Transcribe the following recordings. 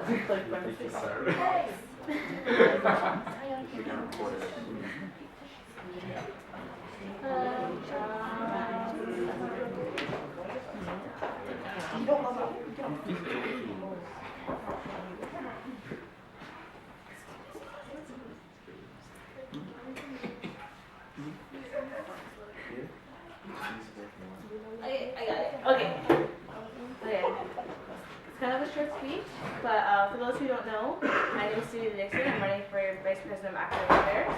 I got it. Okay. It's kind of a short speech, but for those who don't know, my name is Soveda Dixon. I'm running for Vice President of Academic Affairs.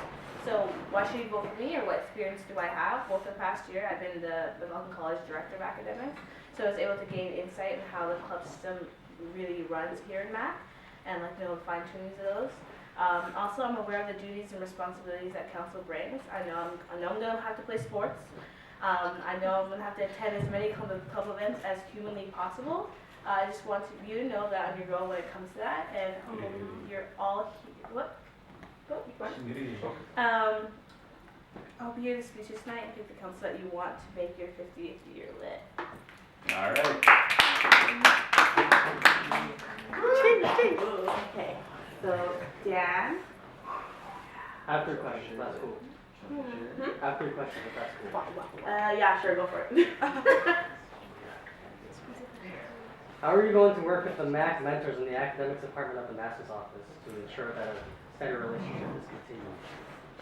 So why should you vote for me, or what experience do I have? Both the past year, I've been the McLaughlin College Director of Academics, so I was able to gain insight in how the club system really runs here in MAC, and fine-tunings of those. Also, I'm aware of the duties and responsibilities that council brings. I know I'm gonna have to play sports. I know I'm gonna have to attend as many club events as humanly possible. I just want you to know that I'm your girl when it comes to that, and you're all here. What? I'll be here to speak tonight and pick the council that you want to make your 50th year lit. All right. Okay. So, Dan. After questions, that's cool. After questions, that's cool. Yeah, sure, go for it. How are you going to work with the MAC mentors in the academics department of the master's office to ensure that a steady relationship is continued?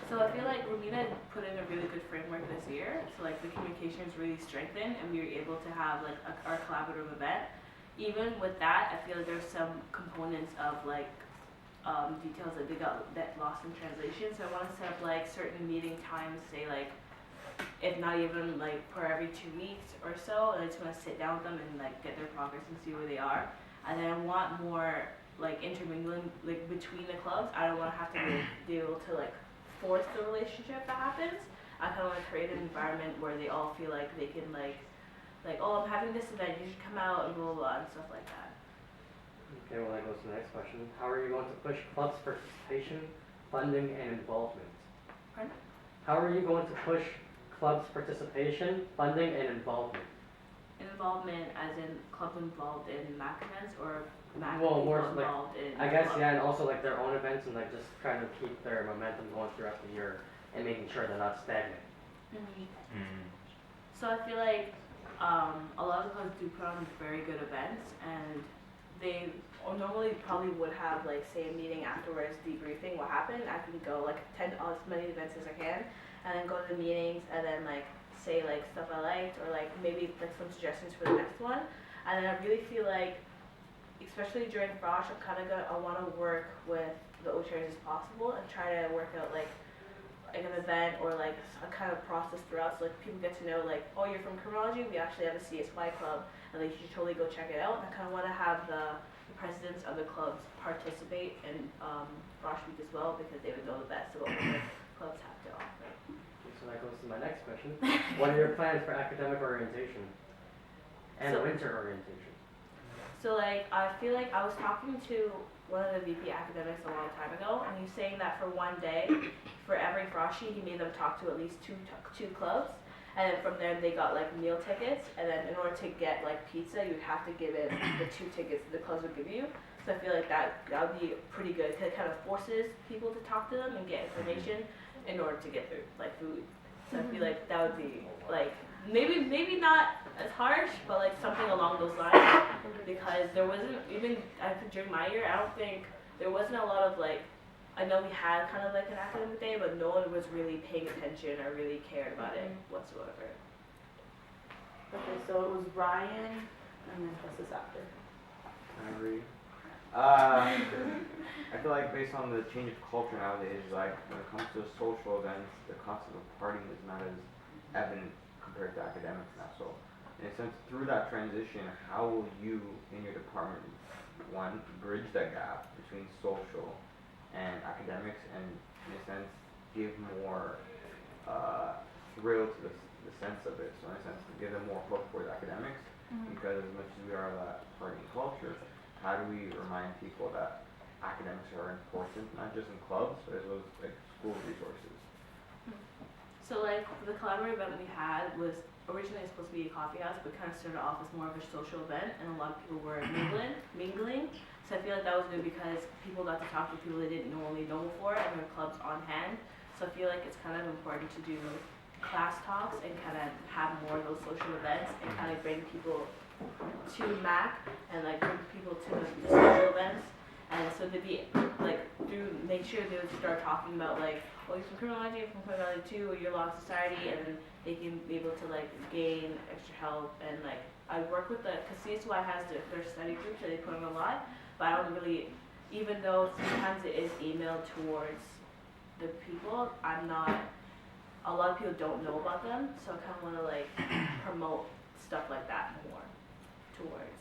So I feel like Romina put in a really good framework this year. So like the communication is really strengthened, and we were able to have like our collaborative event. Even with that, I feel like there's some components of like details that that lost in translation. So I want to set up like certain meeting times, say like if not even like per every 2 weeks or so, and I just want to sit down with them and like get their progress and see where they are. And then I want more like intermingling like between the clubs. I don't want to have to be able to like force the relationship that happens. I kind of want to create an environment where they all feel like they can like oh, I'm having this event, you should come out and blah blah blah and stuff like that. Okay, well that goes to the next question. How are you going to push clubs participation, funding, and involvement? Pardon? How are you going to push clubs participation, funding, and involvement? Involvement as in clubs involved in MAC events, or MAC well, people more involved like, in I guess, clubs? yeah, and also like their own events and like just trying to keep their momentum going throughout the year and making sure they're not stagnant. So I feel like a lot of the clubs do put on very good events, and they normally probably would have like say a meeting afterwards debriefing what happened. I can go like attend as many events as I can, and then go to the meetings and then like say like stuff I liked, or like maybe like some suggestions for the next one. And then I really feel like, especially during Frosh, I want to work with the OCHRs as possible and try to work out like an event or like a kind of process throughout, so like people get to know like, oh, you're from criminology, we actually have a CSY club, and like you should totally go check it out. And I kind of want to have the presidents of the clubs participate in Frosh Week as well, because they would know the best of what the clubs have to offer. So that goes to my next question. What are your plans for academic orientation and winter orientation? So like, I feel like I was talking to one of the VP academics a long time ago, and he's saying that for one day, for every Frosty, he made them talk to at least two clubs, and then from there they got like meal tickets, and then in order to get like pizza, you would have to give in the 2 tickets that the clubs would give you. So I feel like that would be pretty good, because it kind of forces people to talk to them and get information in order to get their like food. So I feel like that would be like maybe not as harsh, but like something along those lines, because there wasn't even, I think during my year, I don't think there wasn't a lot of like, I know we had kind of like an academic day, but no one was really paying attention or really cared about it whatsoever. Okay, so it was Ryan, and then this is after. I agree. I feel like based on the change of culture nowadays, like when it comes to social events, the concept of partying is not as evident compared to academics now. So in a sense, through that transition, how will you in your department, one, bridge that gap between social and academics, and in a sense, give more thrill to the sense of it? So in a sense, give them more hope for the academics, because as much as we are that partying culture, how do we remind people that academics are important, not just in clubs, but as well as like school resources? So like the collaborative event we had was originally supposed to be a coffee house, but kind of started off as more of a social event, and a lot of people were mingling. So So I feel like that was good because people got to talk to people they didn't normally know before, and their clubs on hand. So I feel like it's kind of important to do class talks and kind of have more of those social events and kind of bring people to MAC and like bring people to the social events. And so to be like make sure they would start talking about like, oh, you're from criminology, you're from criminology too, or you're law society, and then they can be able to like gain extra help. And like I work with because CSY has their study groups that they put on a lot, but I don't really, even though sometimes it is emailed towards the people, a lot of people don't know about them, so I kind of want to like promote stuff like that more towards.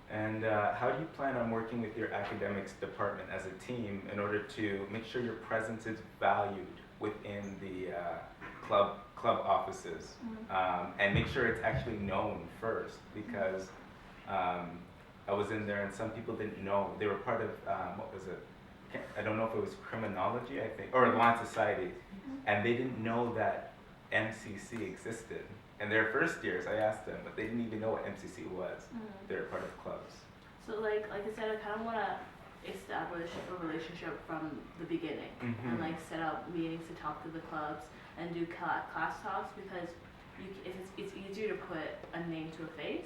And how do you plan on working with your academics department as a team in order to make sure your presence is valued within the club offices, and make sure it's actually known first? Because I was in there and some people didn't know. They were part of, what was it? I don't know if it was criminology, I think, or law society, and they didn't know that MCC existed. In their first years, I asked them, but they didn't even know what MCC was. They're part of clubs. So like I said, I kind of want to establish a relationship from the beginning and like set up meetings to talk to the clubs and do class talks, because it's easier to put a name to a face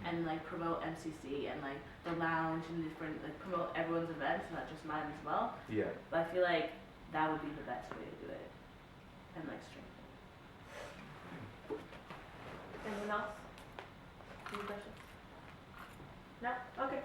and like promote MCC and like the lounge and different, like promote everyone's events, not just mine as well. Yeah. But I feel like that would be the best way to do it and like strengthen. Anyone else? Any questions? No? Okay.